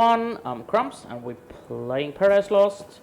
everyone, I'm Crumps and we're playing Paradise Lost.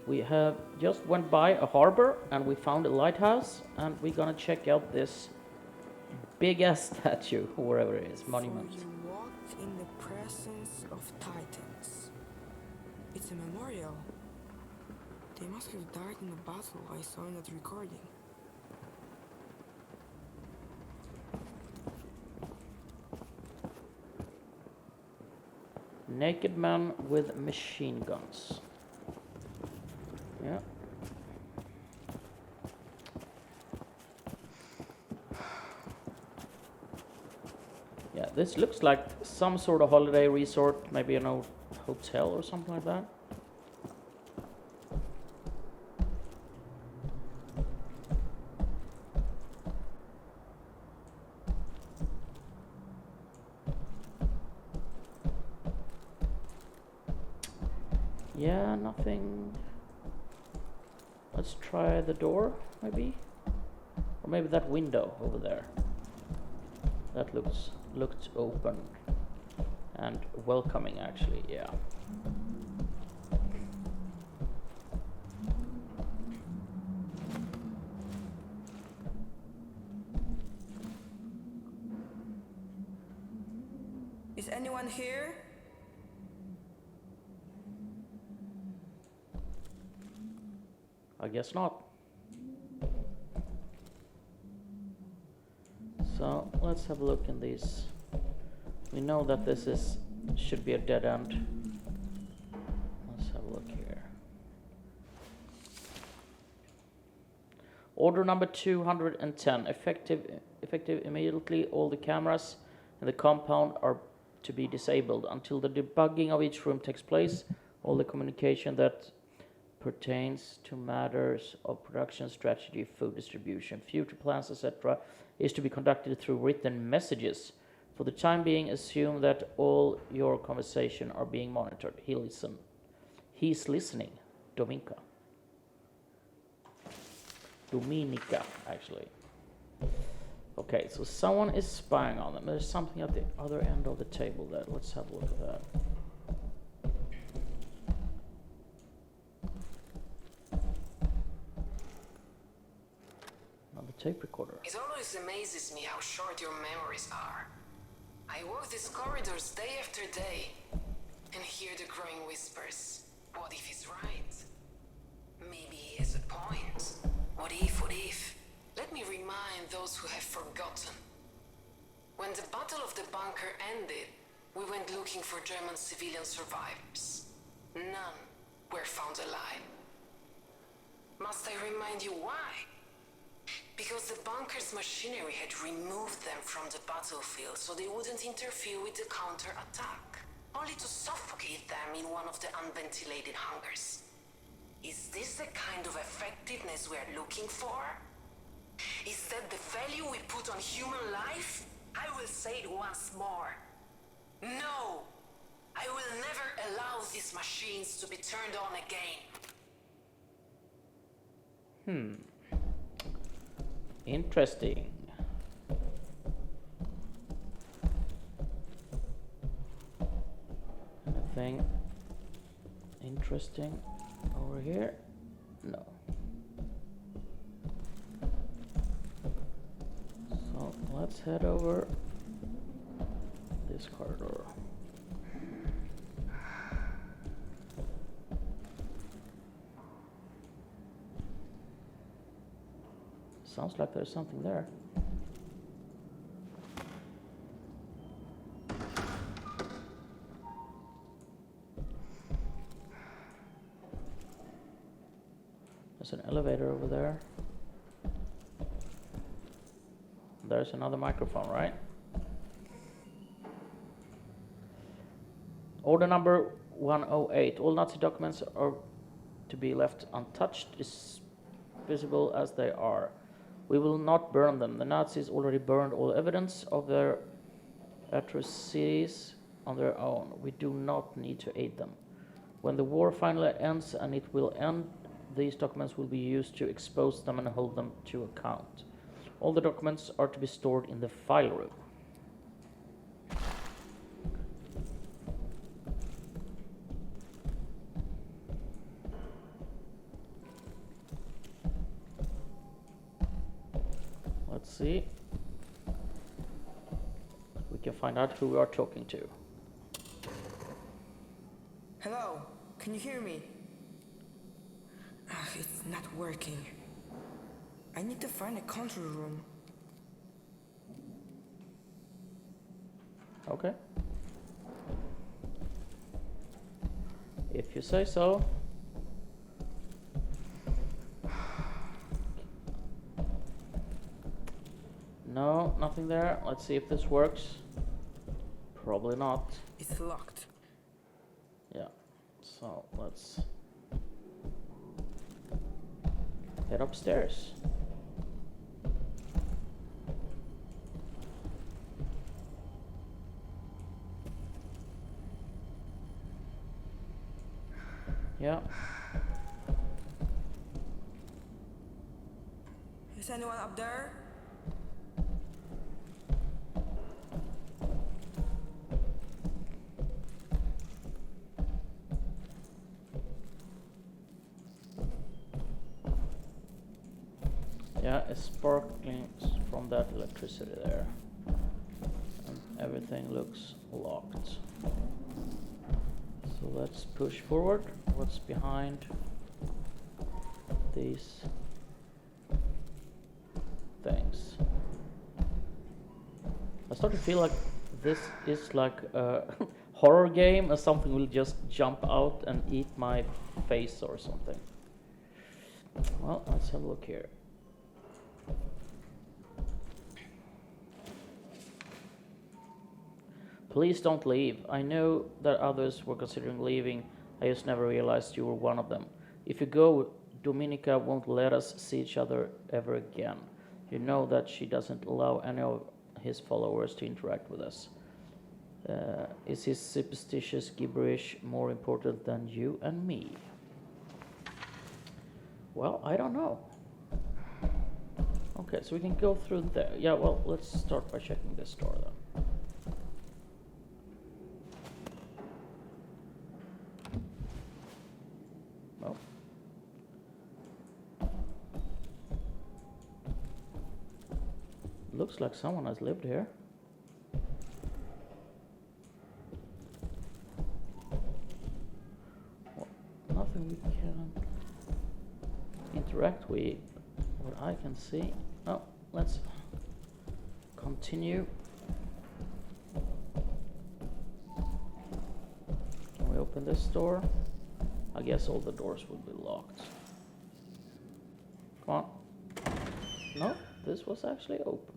We have just went by a harbor and we found a lighthouse and we're gonna check out this big ass statue, wherever it is, monument. For you walked in the presence of titans. It's a memorial. They must have died in a battle I saw in that recording. Naked man with machine guns. Yeah. Yeah, this looks like some sort of holiday resort, maybe an old hotel or something like that. Yeah, nothing. Let's try the door, maybe? Or maybe that window over there. That looked open and welcoming, actually, yeah. Is anyone here? I guess not. So let's have a look in these. We know that this should be a dead end. Let's have a look here. Order number 210. Effective immediately. All the cameras in the compound are to be disabled until the debugging of each room takes place. All the communication that pertains to matters of production strategy, food distribution, future plans, etc., is to be conducted through written messages. For the time being, assume that all your conversation are being monitored. He's listening. Dominica, actually. Okay, so someone is spying on them. There's something at the other end of the table there. Let's have a look at that. Tape recorder. It always amazes me how short your memories are. I walk these corridors day after day and hear the growing whispers. What if he's right? Maybe he has a point. What if? Let me remind those who have forgotten. When the Battle of the Bunker ended, we went looking for German civilian survivors. None were found alive. Must I remind you why? Because the bunker's machinery had removed them from the battlefield so they wouldn't interfere with the counter-attack, only to suffocate them in one of the unventilated hangars. Is this the kind of effectiveness we are looking for? Is that the value we put on human life? I will say it once more. No! I will never allow these machines to be turned on again. Interesting. Anything interesting over here? No. So let's head over this corridor. Sounds like there's something there. There's an elevator over there. There's another microphone, right? Order number 108. All Nazi documents are to be left untouched, as visible as they are. We will not burn them. The Nazis already burned all evidence of their atrocities on their own. We do not need to aid them. When the war finally ends, and it will end, these documents will be used to expose them and hold them to account. All the documents are to be stored in the file room. Let's see. We can find out who we are talking to. Hello, can you hear me? It's not working. I need to find a control room. Okay. If you say so. No, nothing there. Let's see if this works. Probably not. It's locked. Yeah. So let's head upstairs. Yeah. Is anyone up there? Yeah, it's sparkling from that electricity there. And everything looks locked. So let's push forward. What's behind these things? I start to feel like this is like a horror game and something will just jump out and eat my face or something. Well, let's have a look here. Please don't leave. I know that others were considering leaving. I just never realized you were one of them. If you go, Dominica won't let us see each other ever again. You know that she doesn't allow any of his followers to interact with us. Is his superstitious gibberish more important than you and me? Well, I don't know. Okay, so we can go through there. Yeah, well, let's start by checking this door then. Oh. Looks like someone has lived here. Well, nothing we can interact with, what I can see. Oh, let's continue. Can we open this door? I guess all the doors will be locked. Come on. No, this was actually open.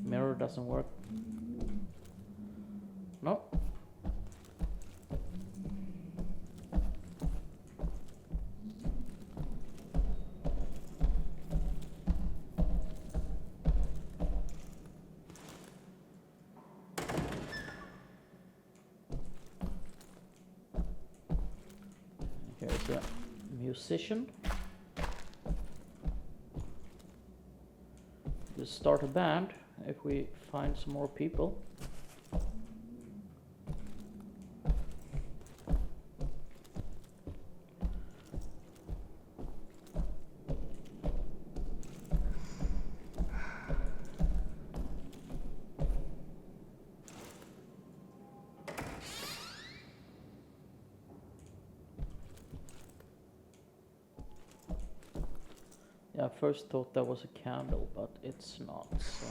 Mirror doesn't work. No. Here's a musician. Let's start a band if we find some more people. Yeah, I first thought that was a candle, but it's not, so.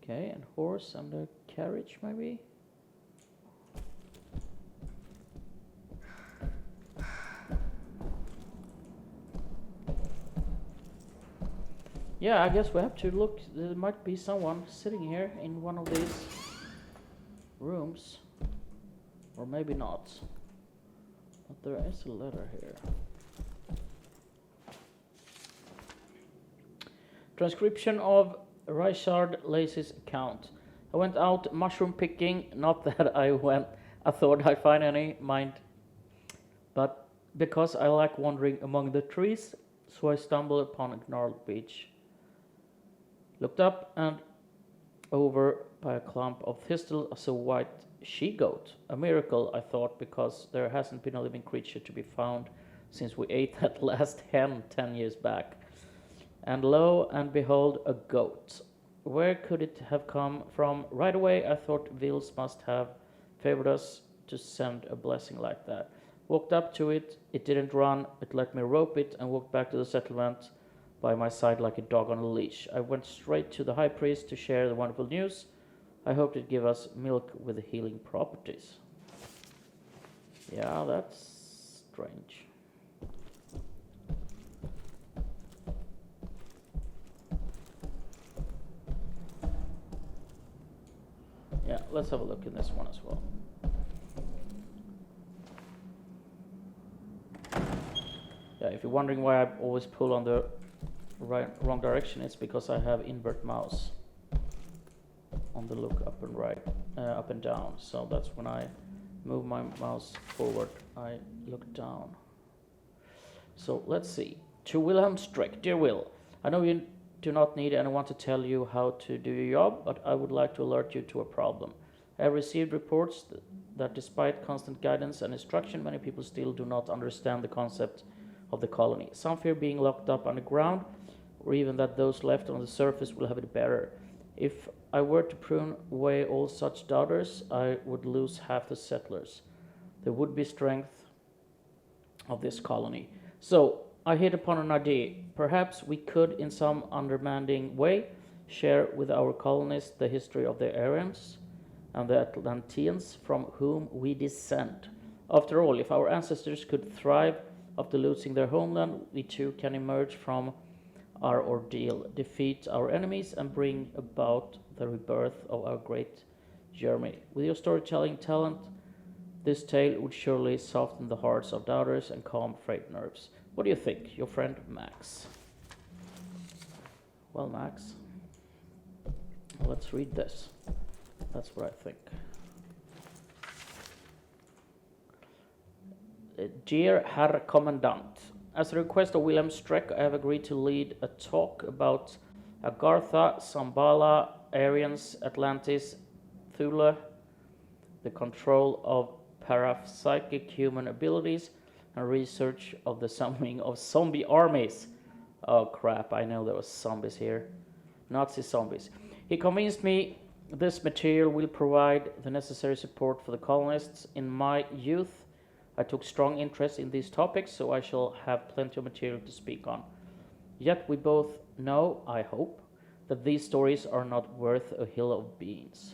Okay, and horse and a carriage maybe? Yeah, I guess we have to look. There might be someone sitting here in one of these rooms. Or maybe not. But there is a letter here. Transcription of Richard Lacey's account. I went out mushroom picking, not that I thought I'd find any, mind but because I like wandering among the trees, so I stumbled upon a gnarled beech. Looked up and over by a clump of thistle I saw a white she-goat. A miracle, I thought, because there hasn't been a living creature to be found since we ate that last hen 10 years back. And lo and behold, a goat. Where could it have come from? Right away I thought Vils must have favored us to send a blessing like that. Walked up to it, it didn't run, it let me rope it and walked back to the settlement by my side like a dog on a leash. I went straight to the high priest to share the wonderful news. I hoped it'd give us milk with healing properties. Yeah, that's strange. Yeah, let's have a look in this one as well. Yeah, if you're wondering why I always pull on the wrong direction, it's because I have invert mouse on the look up and right, up and down. So that's when I move my mouse forward, I look down. So let's see. To Wilhelm Strick, dear Will, I know you do not need anyone to tell you how to do your job, but I would like to alert you to a problem. I have received reports that despite constant guidance and instruction, many people still do not understand the concept of the colony. Some fear being locked up underground, or even that those left on the surface will have it better. If I were to prune away all such doubters, I would lose half the settlers. There would be strength of this colony. So I hit upon an idea. Perhaps we could, in some understanding way, share with our colonists the history of the Aryans and the Atlanteans from whom we descend. After all, if our ancestors could thrive after losing their homeland, we too can emerge from our ordeal, defeat our enemies, and bring about the rebirth of our great Germany. With your storytelling talent, this tale would surely soften the hearts of doubters and calm frayed nerves. What do you think, your friend Max? Well, Max, let's read this. That's what I think. Dear Herr Commandant, as a request of Wilhelm Streck, I have agreed to lead a talk about Agartha, Shambhala, Aryans, Atlantis, Thule, the control of parapsychic human abilities, and research of the summoning of zombie armies. Oh crap, I know there was zombies here. Nazi zombies. He convinced me this material will provide the necessary support for the colonists. In my youth, I took strong interest in these topics, so I shall have plenty of material to speak on. Yet we both know, I hope, that these stories are not worth a hill of beans.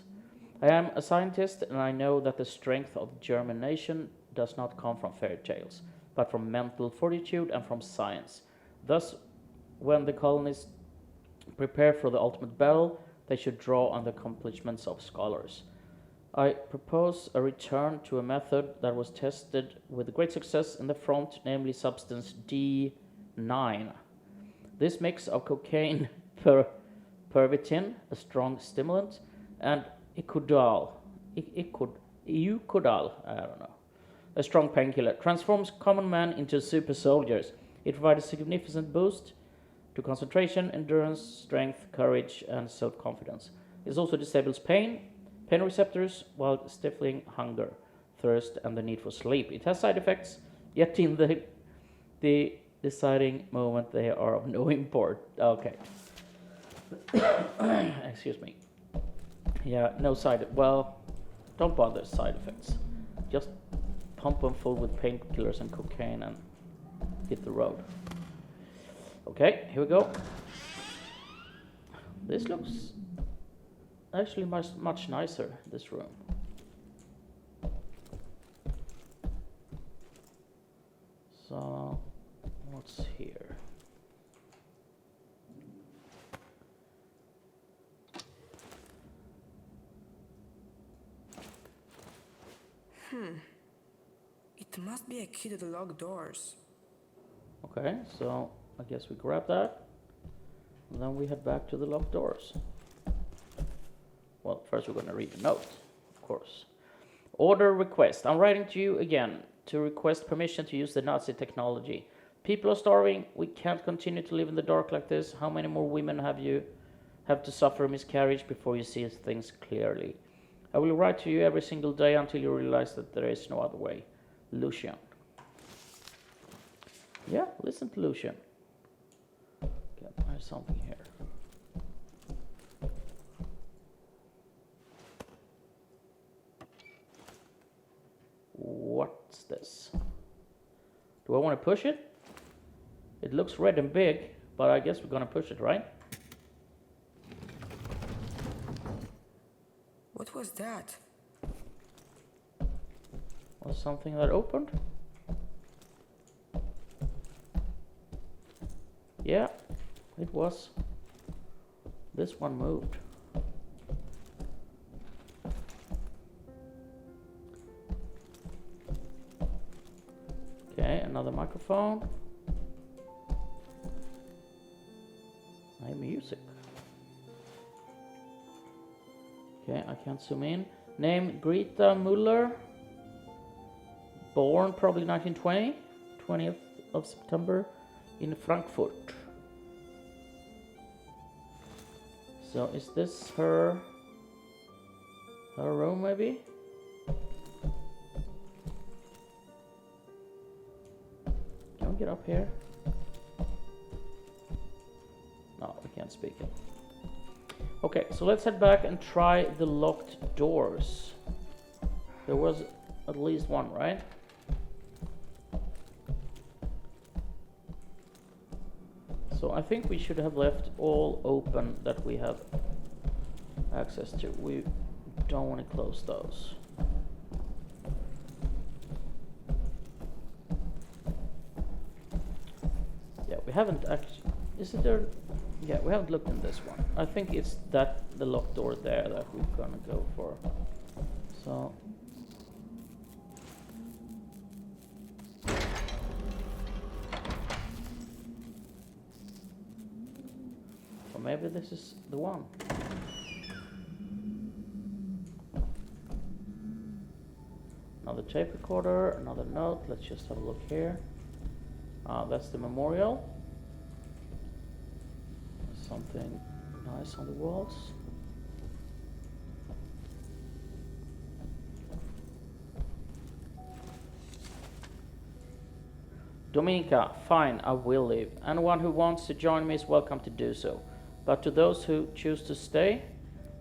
I am a scientist, and I know that the strength of the German nation does not come from fairy tales, but from mental fortitude and from science. Thus, when the colonists prepare for the ultimate battle, they should draw on the accomplishments of scholars. I propose a return to a method that was tested with great success in the front, namely substance D9. This mix of cocaine, pervitin, a strong stimulant, and eucodal, I don't know, a strong painkiller, transforms common man into super soldiers. It provides a significant boost to concentration, endurance, strength, courage, and self-confidence. It also disables pain receptors, while stifling hunger, thirst, and the need for sleep. It has side effects, yet in the deciding moment they are of no import. Okay. Excuse me. Yeah, no well, don't bother side effects. Just pump them full with painkillers and cocaine and hit the road. Okay, here we go. This looks actually much nicer, this room. So, what's here? It must be a key to the locked doors. Okay, so I guess we grab that, and then we head back to the locked doors. Well, first we're going to read the note, of course. Order request. I'm writing to you again. to request permission to use the Nazi technology. People are starving. We can't continue to live in the dark like this. How many more women have to suffer a miscarriage before you see things clearly? I will write to you every single day until you realize that there is no other way. Lucian. Yeah, listen to Lucian. Okay, there's something here. What's this? Do I want to push it? It looks red and big, but I guess we're gonna push it, right? What was that? Was something that opened? Yeah, it was. This one moved. Okay, another microphone. Music. Okay, I can't zoom in. Name Greta Muller. Born probably 1920, 20th of September in Frankfurt. So is this her room maybe? Can we get up here? No, we can't speak it. Okay, so let's head back and try the locked doors. There was at least one, right? So I think we should have left all open that we have access to. We don't want to close those. Yeah, we haven't actually... Is it there? Yeah, we haven't looked in this one. I think it's the locked door there that we're gonna go for. So... Or maybe this is the one. Another tape recorder, another note. Let's just have a look here. That's the memorial. Something nice on the walls. Dominica, fine, I will leave. Anyone who wants to join me is welcome to do so. But to those who choose to stay,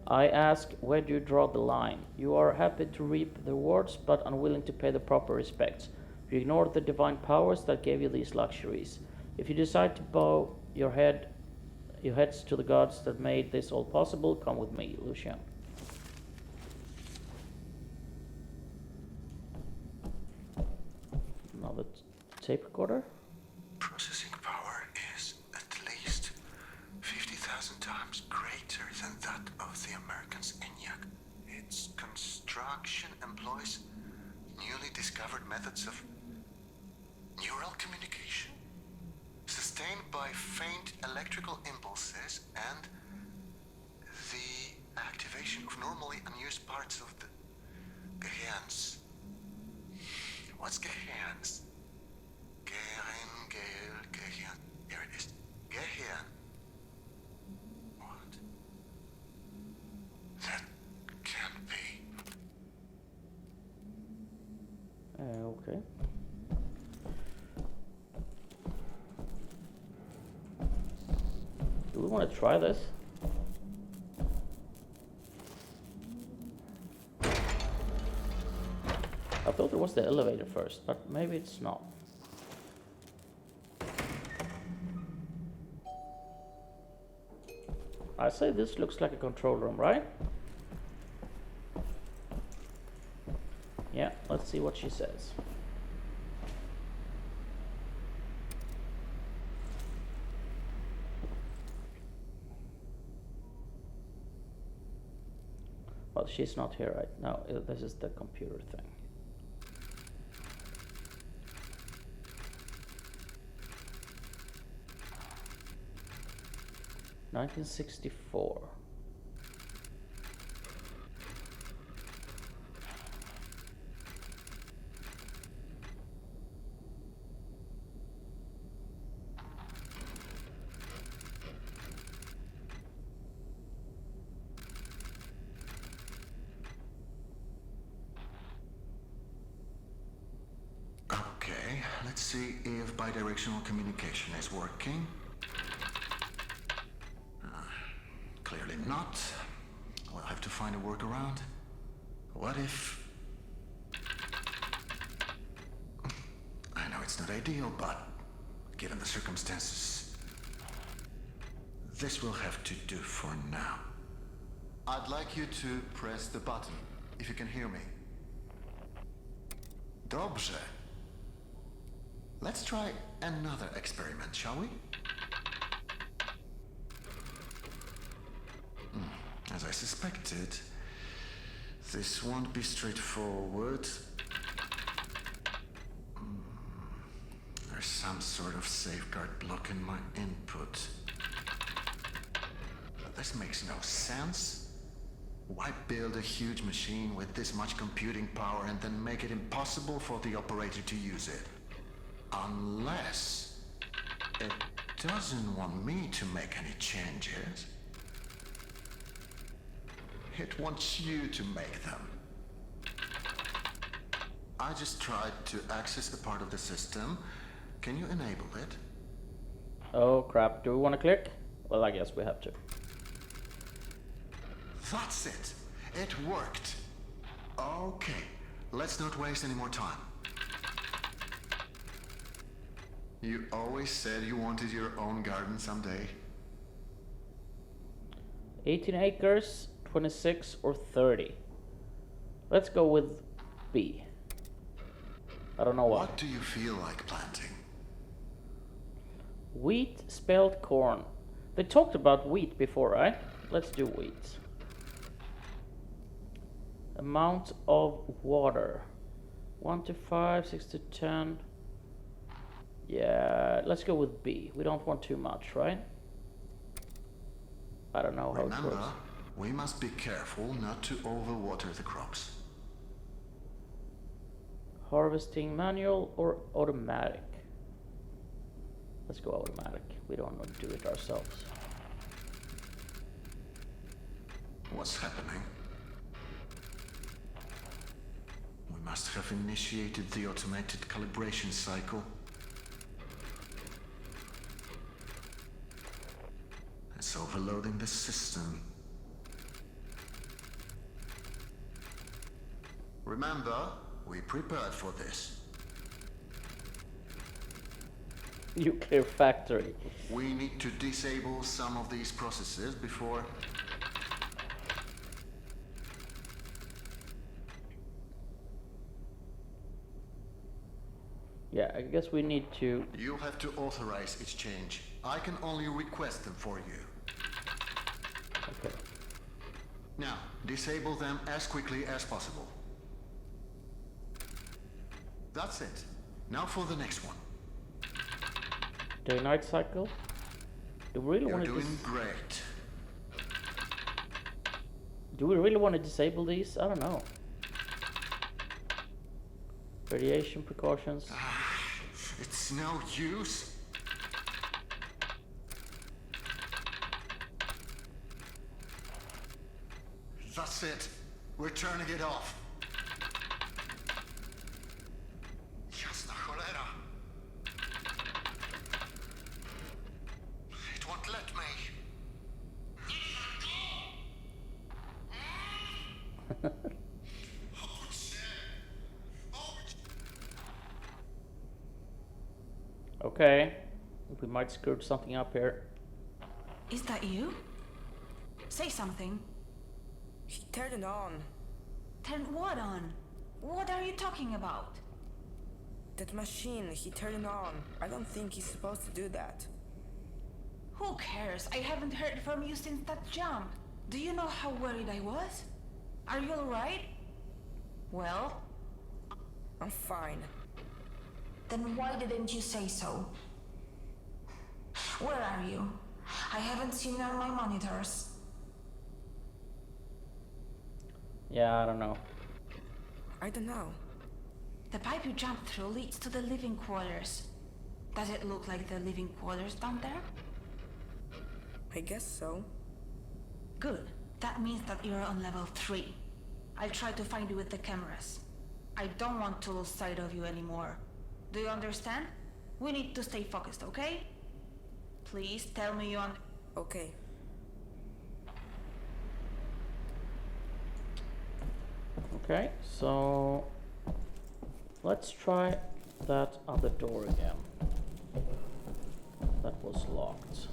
I ask, where do you draw the line? You are happy to reap the rewards, but unwilling to pay the proper respects. You ignore the divine powers that gave you these luxuries. If you decide to bow your heads to the gods that made this all possible, come with me, Lucian. Another tape recorder. Processing power is at least 50,000 times greater than that of the American's ENIAC. Its construction employs newly discovered methods of neural communication, sustained by faint electrical impulses and the activation of normally unused parts of the Gehirns. What's Gehirns? Gehirn. Here it is. Gehirn. What? That can't be. Okay. Do we want to try this? I thought it was the elevator first, but maybe it's not. I say this looks like a control room, right? Yeah, let's see what she says. Well, she's not here right now. This is the computer thing. $1964. Let's see if bidirectional communication is working. Clearly not. We'll have to find a workaround. What if... I know it's not ideal, but given the circumstances, this will have to do for now. I'd like you to press the button, if you can hear me. Dobrze. Let's try another experiment, shall we? As I suspected, this won't be straightforward. There's some sort of safeguard blocking my input. But this makes no sense. Why build a huge machine with this much computing power and then make it impossible for the operator to use it? Unless it doesn't want me to make any changes. It wants you to make them. I just tried to access a part of the system. Can you enable it? Oh crap, do we want to click? Well, I guess we have to. That's it. It worked. Okay, let's not waste any more time. You always said you wanted your own garden someday. 18 acres, 26 or 30. Let's go with B. I don't know why. What do you feel like planting? Wheat spelled corn. They talked about wheat before, right? Let's do wheat. Amount of water. 1 to 5, 6 to 10. Yeah, let's go with B. We don't want too much, right? I don't know how it Remember, works. we must be careful not to overwater the crops. Harvesting manual or automatic? Let's go automatic. We don't want to do it ourselves. What's happening? We must have initiated the automated calibration cycle. It's overloading the system. Remember, we prepared for this. Nuclear factory. We need to disable some of these processes before... Yeah, I guess we need to... You'll have to authorize its change. I can only request them for you. Okay. Now, disable them as quickly as possible. That's it. Now for the next one. Day-night cycle? Do we really You're want to doing great. Do we really want to disable these? I don't know. Radiation precautions. It's no use. That's it. We're turning it off. Jasna cholera. It won't let me. Okay. We might screw something up here. Is that you? Say something. He turned it on. Turn what on? What are you talking about? That machine, he turned it on. I don't think he's supposed to do that. Who cares? I haven't heard from you since that jump. Do you know how worried I was? Are you alright? Well, I'm fine. then why didn't you say so? Where are you? I haven't seen you on my monitors. Yeah, I don't know. I don't know. The pipe you jumped through leads to the living quarters. Does it look like the living quarters down there? I guess so. Good. That means that you're on level 3. I'll try to find you with the cameras. I don't want to lose sight of you anymore. Do you understand? We need to stay focused, okay? Please tell me you Okay. Okay, so let's try that other door again. That was locked.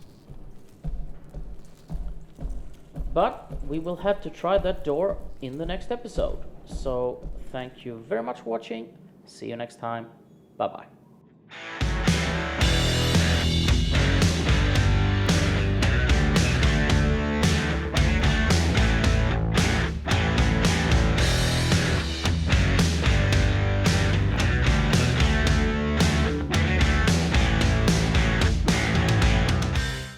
But we will have to try that door in the next episode. So thank you very much for watching. See you next time. Bye bye.